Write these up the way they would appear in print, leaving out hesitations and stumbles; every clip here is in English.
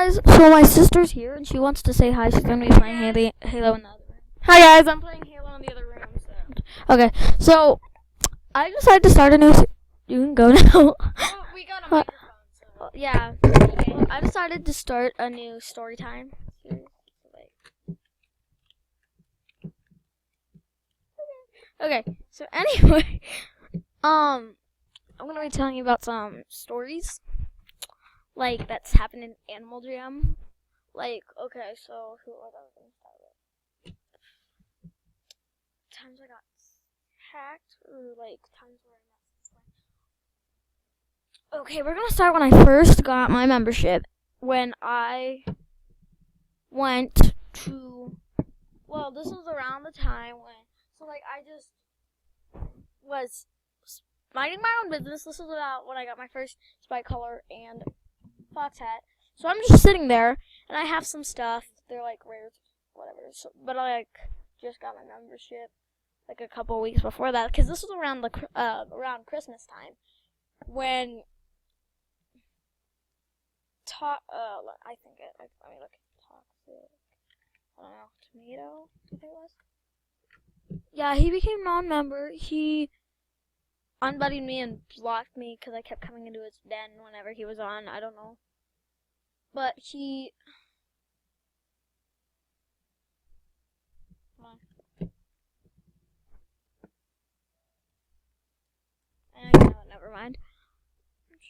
guys, so my sister's here and she wants to say hi. She's gonna be playing Halo in the other room. Hi guys, I'm playing Halo in the other room. Okay, so I decided to start a new. You can go now. Oh, we got a microphone. So. Yeah, well, I decided to start a new story time series. Okay, so anyway, I'm gonna be telling you about some stories, like that's happened in Animal Jam. Like, okay, so what I was gonna start with? Times I got hacked, or like times where I met. Okay, we're gonna start when I first got my membership. When I went to, well, this was around the time when. So, like, I just was minding my own business. This was about when I got my first Spike Color and Fox hat. So I'm just sitting there, and I have some stuff. They're, like, rare, whatever. So, but I, like, just got my membership, like, a couple weeks before that. Because this was around around Christmas time. When I think it, let me look. Toxic, I don't know, Tomato, I think it was. Yeah, he became non-member. He unbuddied me and blocked me because I kept coming into his den whenever he was on. I don't know. But he... Never mind.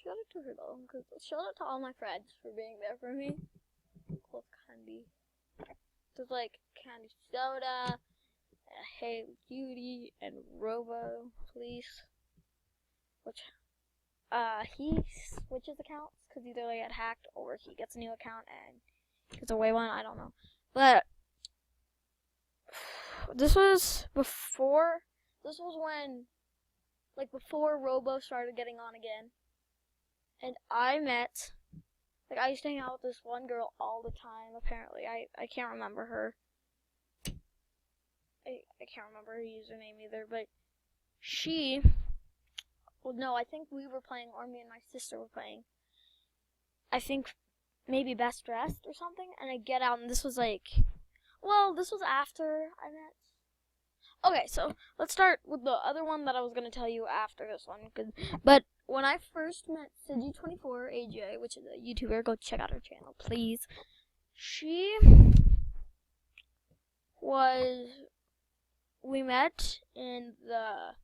Shout out to her though, because shout out to all my friends for being there for me. Cool candy. There's like Candy Soda, Hey Cutie, and Robo Police, which he switches accounts because either they get hacked or he gets a new account and gets away one. I don't know, but this was before. This was when, like, before Robo started getting on again, and I used to hang out with this one girl all the time. Apparently, I can't remember her. I can't remember her username either, but I think we were playing, or me and my sister were playing. I think maybe Best Dressed or something, and I get out, and this was after I met. Okay, so let's start with the other one that I was going to tell you after this one. But when I first met Sigi24 AJ, which is a YouTuber, go check out her channel, please. We met in the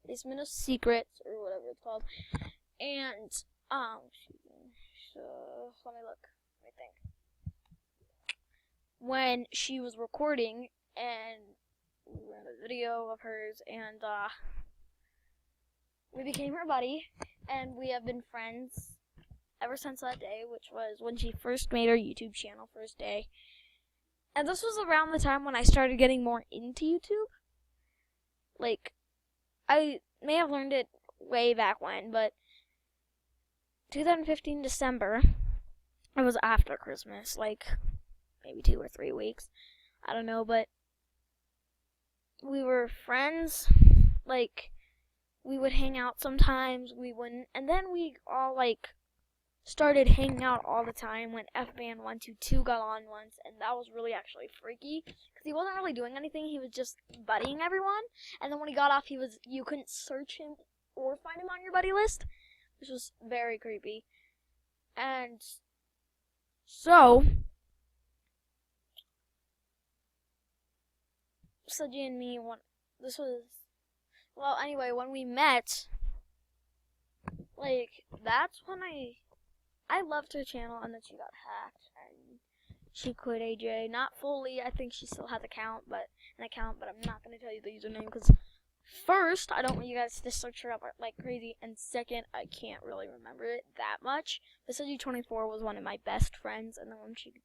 Basement of Secrets, or whatever it's called, and, so, let me think. When she was recording, and we ran a video of hers, and, we became her buddy, and we have been friends ever since that day, which was when she first made her YouTube channel, first day. And this was around the time when I started getting more into YouTube. Like, I may have learned it way back when, but 2015 December, it was after Christmas, like, maybe 2 or 3 weeks. I don't know, but we were friends. Like, we would hang out sometimes, we wouldn't, and then we all, like, started hanging out all the time when FBan122 got on once, and that was really actually freaky, because he wasn't really doing anything, he was just buddying everyone, and then when he got off, you couldn't search him or find him on your buddy list, which was very creepy. And so Suji and me, when we met, like, that's when I loved her channel, and then she got hacked, and she quit AJ. Not fully, I think she still has an account, but I'm not going to tell you the username, because first, I don't want you guys to search her up like crazy, and second, I can't really remember it that much. But Suji24 was one of my best friends, and then when she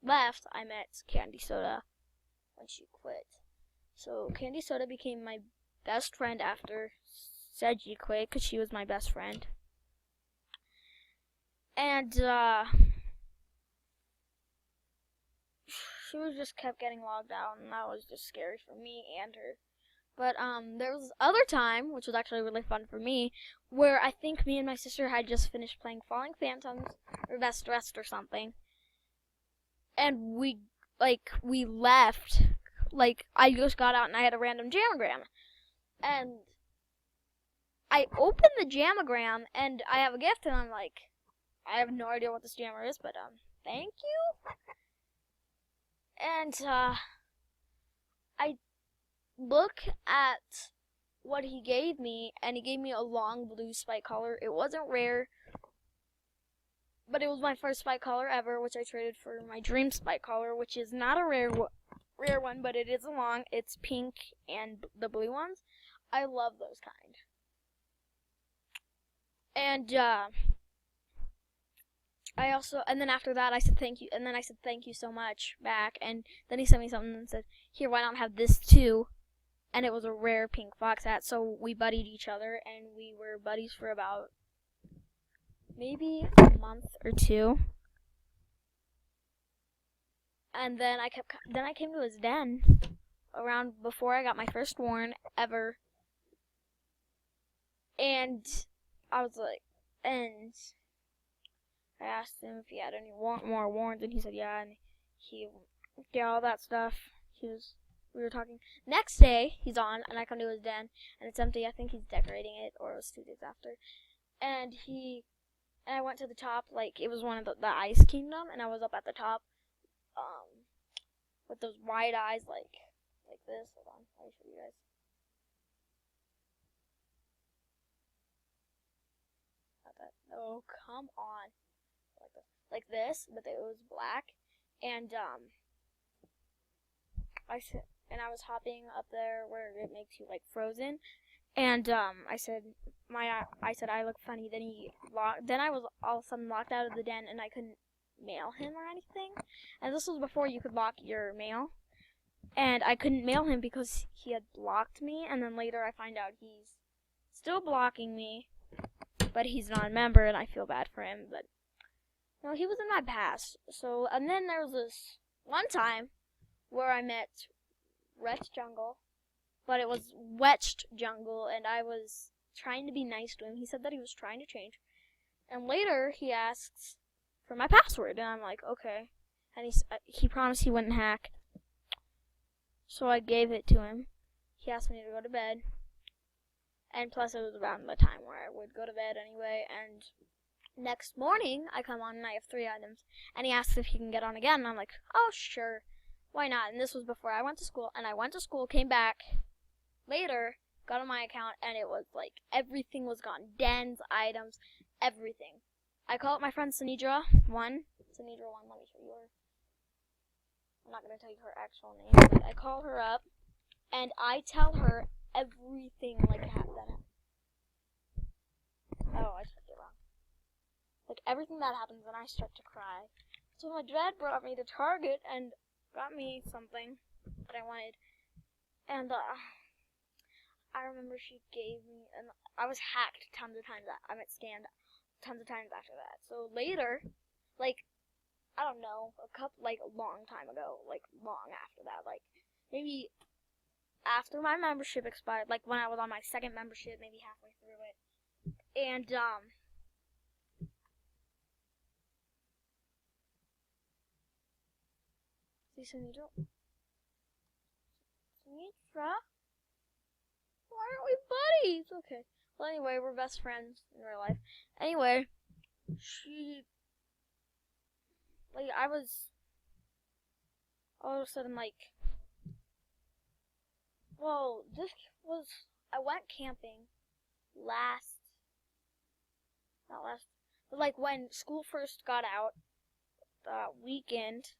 left, I met Candy Soda when she quit. So Candy Soda became my best friend after Seji quit, because she was my best friend. And, she was just kept getting logged out, and that was just scary for me and her. But, there was this other time, which was actually really fun for me, where I think me and my sister had just finished playing Falling Phantoms, or Best Dressed or something. and we left. Like, I just got out and I had a random jamagram, and I opened the jamagram and I have a gift, and I'm like, I have no idea what this jammer is, but thank you. And I look at what he gave me, and he gave me a long blue spike collar. It wasn't rare, but it was my first spike collar ever, which I traded for my dream spike collar, which is not a rare one, but it is a long. It's pink and the blue ones. I love those kind. And and then after that I said thank you, and then I said thank you so much back, and then he sent me something and said, here, why not have this too? And it was a rare pink fox hat, so we buddied each other, and we were buddies for about maybe a month or two. And then I came to his den around before I got my first warn ever. And I was like, and I asked him if he had any more warns, and he said yeah, and he did all that stuff. We were talking. Next day, he's on, and I come to his den, and it's empty. I think he's decorating it, or it was 2 days after. And I went to the top, like, it was one of the Ice Kingdom, and I was up at the top, with those wide eyes, like this. Hold on, let me show you guys. Not that. Oh, come on. Like this, but it was black, and I was hopping up there where it makes you like frozen, and I said I look funny. Then I was all of a sudden locked out of the den, and I couldn't mail him or anything. And this was before you could lock your mail, and I couldn't mail him because he had blocked me. And then later I find out he's still blocking me, but he's not a member, and I feel bad for him. But no, he was in my past. So, and then there was this one time where I met Wretch Jungle, but it was Wetched Jungle, and I was trying to be nice to him. He said that he was trying to change, and later he asks for my password, and I'm like, okay. And he promised he wouldn't hack, so I gave it to him. He asked me to go to bed, and plus it was around the time where I would go to bed anyway, and next morning, I come on and I have 3 items, and he asks if he can get on again, and I'm like, oh, sure, why not? And this was before I went to school, and I went to school, came back later, got on my account, and it was like, everything was gone. Dens, items, everything. I call up my friend Sinidra 1, let me show you her. I'm not going to tell you her actual name, but I call her up, and I tell her everything like that happened. Oh, I said it wrong. Like, everything that happens, and I start to cry. So my dad brought me to Target and got me something that I wanted. And I remember she gave me, and I was hacked tons of times. I got scanned tons of times after that. So later, like, I don't know, a long time ago, like, long after that, like, maybe after my membership expired, like, when I was on my second membership, maybe halfway through it. And, Sinidra? Why aren't we buddies? Okay. Well, anyway, we're best friends in real life. Anyway, I was all of a sudden like, well, I went camping but like when school first got out, the weekend,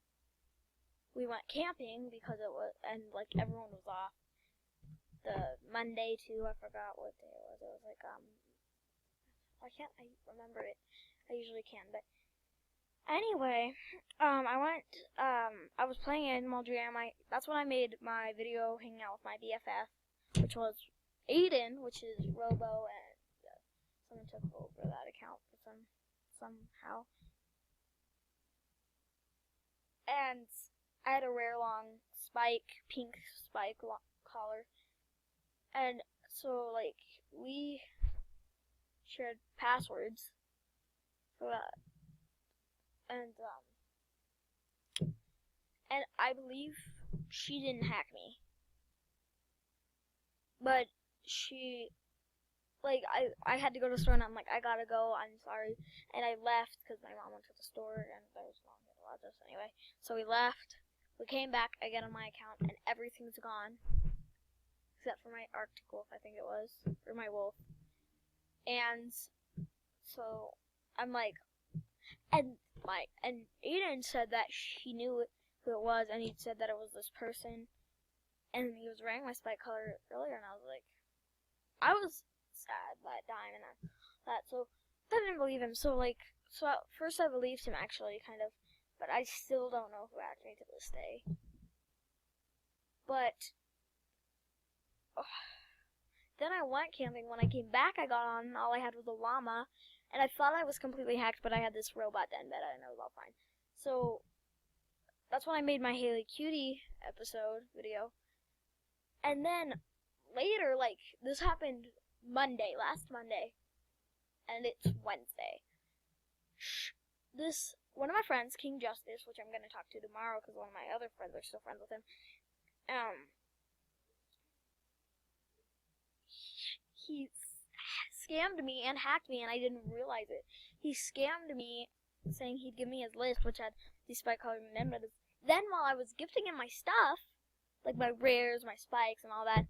we went camping because it was, and like everyone was off. The Monday too, I forgot what day it was. It was like, I remember it. I usually can, but anyway, I was playing Animal Jam. That's when I made my video hanging out with my BFF, which was Aiden, which is Robo, and someone took over that account for somehow. And I had a rare long pink spike collar. And so, like, we shared passwords for that. And, and I believe she didn't hack me. But she, like, I had to go to the store, and I'm like, I gotta go, I'm sorry. And I left, because my mom went to the store, and there was no one here to watch us anyway. So we left, we came back, I get on my account, and everything's gone. Except for my Arctic Wolf, I think it was, or my wolf. And so I'm like, and Aiden said that she knew who it was, and he said that it was this person, and he was wearing my spike collar earlier, and I was like, I was sad that time, and that, so I didn't believe him. So at first I believed him, actually, kind of, but I still don't know who hacked me to this day. But then I went camping. When I came back, I got on, and all I had was a llama, and I thought I was completely hacked, but I had this robot den bed, and it was all fine. So that's when I made my Haley Cutie episode video. And then later, like, this happened last Monday, and it's Wednesday. One of my friends, King Justice, which I'm going to talk to tomorrow because one of my other friends are still friends with him, he scammed me and hacked me, and I didn't realize it. He scammed me, saying he'd give me his list, which had these spike collar members. Then while I was gifting him my stuff, like my rares, my spikes, and all that,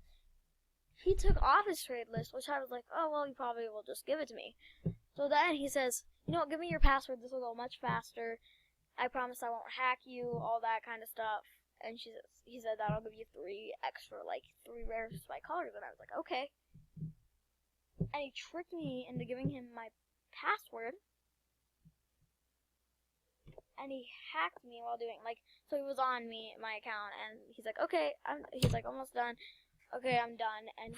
he took off his trade list, which I was like, oh, well, he probably will just give it to me. So then he says, you know what, give me your password, this will go much faster. I promise I won't hack you, all that kind of stuff. And he said that I'll give you 3 rare spike collars, and I was like, okay. And he tricked me into giving him my password. And he hacked me while doing, so he was on my account, and he's like, okay, he's like, almost done. Okay, I'm done. And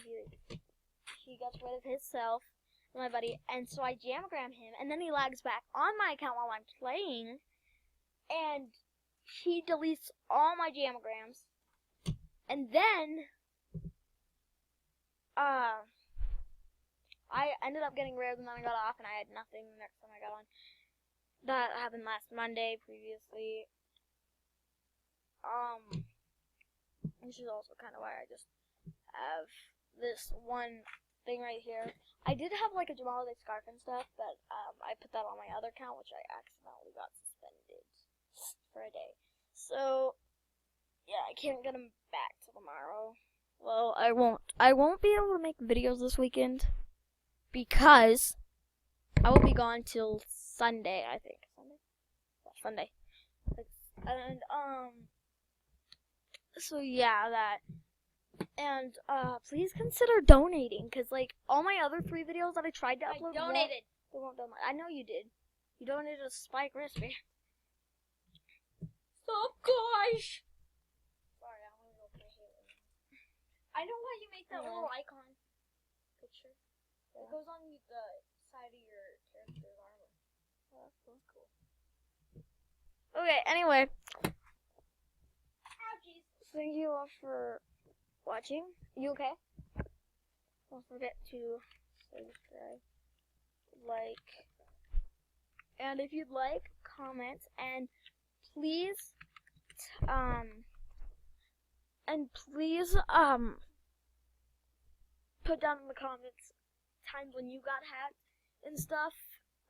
he gets rid of himself, my buddy, and so I jamagram him, and then he lags back on my account while I'm playing, and he deletes all my jamagrams, and then, I ended up getting rares, and then I got off, and I had nothing the next time I got on. That happened last Monday previously. This is also kind of why I just have this one thing right here. I did have like a Jamal Day scarf and stuff, but I put that on my other account, which I accidentally got suspended for a day. So yeah, I can't get them back till tomorrow. Well, I won't be able to make videos this weekend because I will be gone till Sunday, I think. Sunday. And, so yeah, that. And, please consider donating, because, like, all my other 3 videos that I tried to upload. I donated. They won't donate. I know you did. You donated a spike wristband. Oh, gosh. Sorry, I want to go play Halo. I know why you make that little icon picture. Yeah. It goes on the side of your character's armor. Oh, that's cool. Okay, anyway. Ouchies. Thank you all for watching. You okay? Don't forget to subscribe, like, and if you'd like, comment, and please, put down in the comments times when you got hacked and stuff,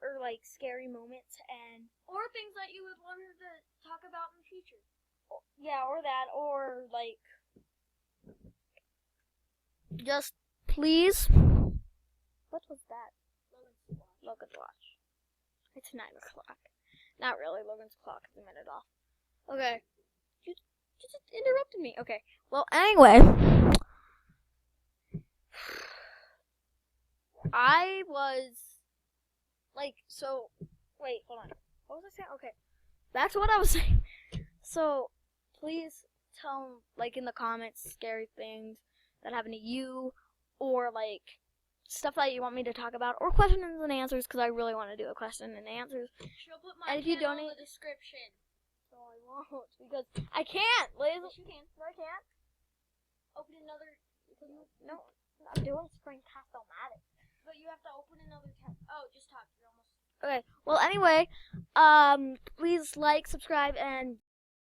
or like scary moments, and Or things that you would want her to talk about in the future. yeah, or that, or like, just please. What was that? Logan's watch. It's 9 o'clock. Not really. Logan's clock is a minute off. Okay. You just interrupted me. Okay. Well, anyway. I was, like, so, wait, hold on. What was I saying? Okay. That's what I was saying. So, please tell, like, in the comments, scary things that happened to you, or, like, stuff that you want me to talk about, or questions and answers, because I really want to do a question and answers. She'll put my And if you channel in donate- the description. No, I won't, because I can't, Liz. Yes, you can. No, I can't. Open another. No, I'm doing Screencast-O-Matic. But you have to open another tab. Oh, just talk. You're almost. Okay, well, anyway, please like, subscribe, and